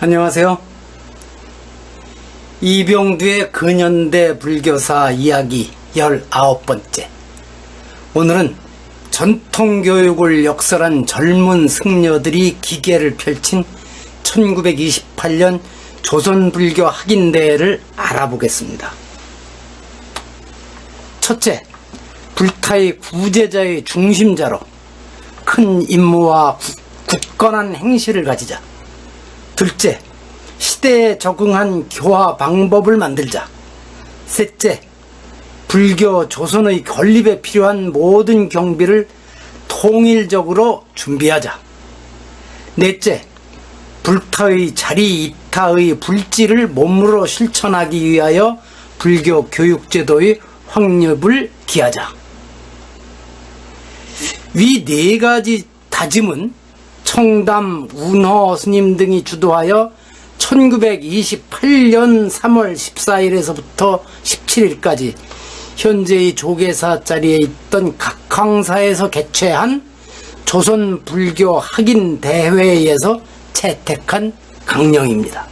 안녕하세요. 이병두의 근현대 불교사 이야기 19번째. 오늘은 전통교육을 역설한 젊은 승려들이 기계를 펼친 1928년 조선불교 학인대회를 알아보겠습니다. 첫째, 불타의 구제자의 중심자로 큰 임무와 굳건한 행실을 가지자. 둘째, 시대에 적응한 교화 방법을 만들자. 셋째, 불교 조선의 건립에 필요한 모든 경비를 통일적으로 준비하자. 넷째, 불타의 자리 이타의 불지를 몸으로 실천하기 위하여 불교 교육제도의 확립을 기하자. 위 네 가지 다짐은 청담, 운허 스님 등이 주도하여 1928년 3월 14일에서부터 17일까지 현재의 조계사 자리에 있던 각 강사에서 개최한 조선 불교 학인 대회에서 채택한 강령입니다.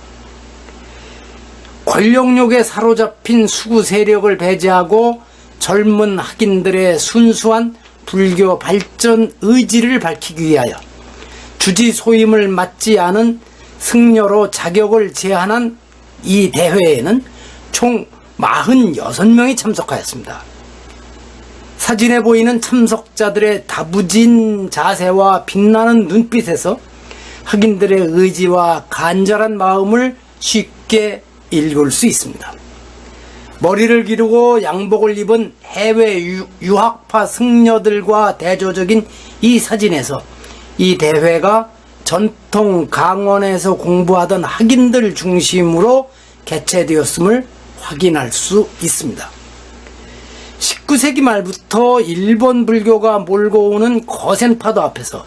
권력욕에 사로잡힌 수구 세력을 배제하고 젊은 학인들의 순수한 불교 발전 의지를 밝히기 위하여 주지 소임을 맡지 않은 승려로 자격을 제한한 이 대회에는 총 46명이 참석하였습니다. 사진에 보이는 참석자들의 다부진 자세와 빛나는 눈빛에서 학인들의 의지와 간절한 마음을 쉽게 읽을 수 있습니다. 머리를 기르고 양복을 입은 해외 유학파 승려들과 대조적인 이 사진에서 이 대회가 전통 강원에서 공부하던 학인들 중심으로 개최되었음을 확인할 수 있습니다. 19세기 말부터 일본 불교가 몰고 오는 거센 파도 앞에서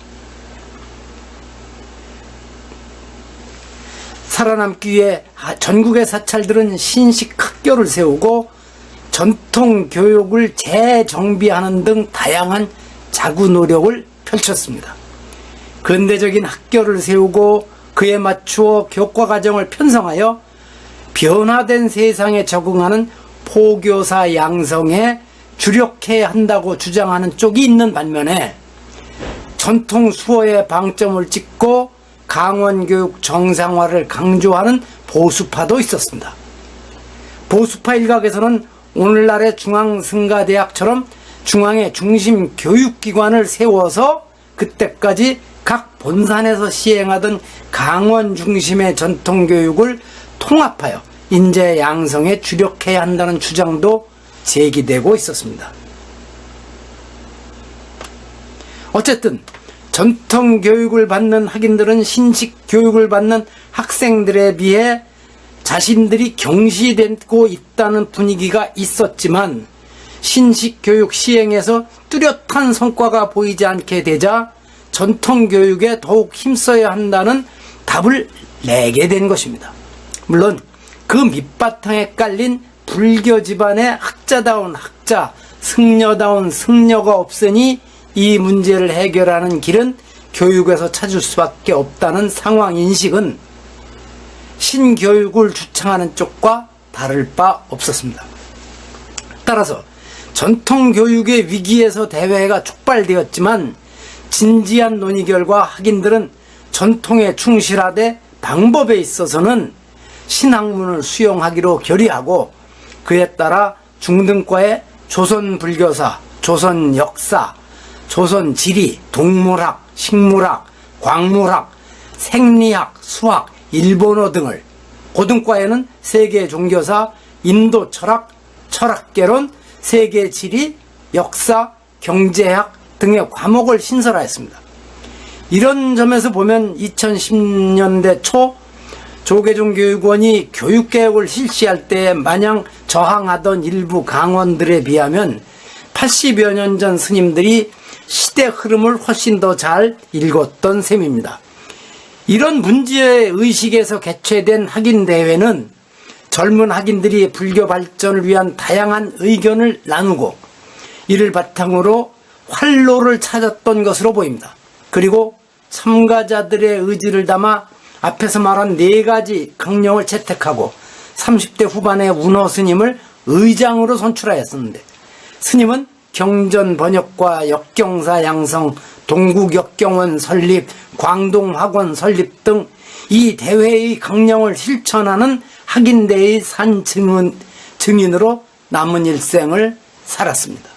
살아남기 위해 전국의 사찰들은 신식 학교를 세우고 전통 교육을 재정비하는 등 다양한 자구 노력을 펼쳤습니다. 근대적인 학교를 세우고 그에 맞추어 교과 과정을 편성하여 변화된 세상에 적응하는 포교사 양성에 주력해야 한다고 주장하는 쪽이 있는 반면에 전통 수어에 방점을 찍고 강원교육 정상화를 강조하는 보수파도 있었습니다. 보수파 일각에서는 오늘날의 중앙승가대학처럼 중앙의 중심 교육기관을 세워서 그때까지 각 본산에서 시행하던 강원 중심의 전통교육을 통합하여 인재 양성에 주력해야 한다는 주장도 제기되고 있었습니다. 어쨌든 전통교육을 받는 학인들은 신식교육을 받는 학생들에 비해 자신들이 경시되고 있다는 분위기가 있었지만 신식교육 시행에서 뚜렷한 성과가 보이지 않게 되자 전통교육에 더욱 힘써야 한다는 답을 내게 된 것입니다. 물론 그 밑바탕에 깔린 불교 집안의 학자다운 학자, 승려다운 승려가 없으니 이 문제를 해결하는 길은 교육에서 찾을 수밖에 없다는 상황인식은 신교육을 주창하는 쪽과 다를 바 없었습니다. 따라서 전통교육의 위기에서 대회가 촉발되었지만 진지한 논의 결과 학인들은 전통에 충실하되 방법에 있어서는 신학문을 수용하기로 결의하고 그에 따라 중등과의 조선불교사, 조선역사, 조선지리, 동물학, 식물학, 광물학, 생리학, 수학, 일본어 등을, 고등과에는 세계 종교사, 인도 철학, 철학개론, 세계 지리, 역사, 경제학 등의 과목을 신설하였습니다. 이런 점에서 보면 2010년대 초 조계종교육원이 교육개혁을 실시할 때 마냥 저항하던 일부 강원들에 비하면 80여 년 전 스님들이 시대 흐름을 훨씬 더 잘 읽었던 셈입니다. 이런 문제의식에서 개최된 학인대회는 젊은 학인들이 불교 발전을 위한 다양한 의견을 나누고 이를 바탕으로 활로를 찾았던 것으로 보입니다. 그리고 참가자들의 의지를 담아 앞에서 말한 4가지 강령을 채택하고 30대 후반에 운허 스님을 의장으로 선출하였었는데, 스님은 경전 번역과 역경사 양성, 동국역경원 설립, 광동학원 설립 등 이 대회의 강령을 실천하는 학인대의 산 증인으로 남은 일생을 살았습니다.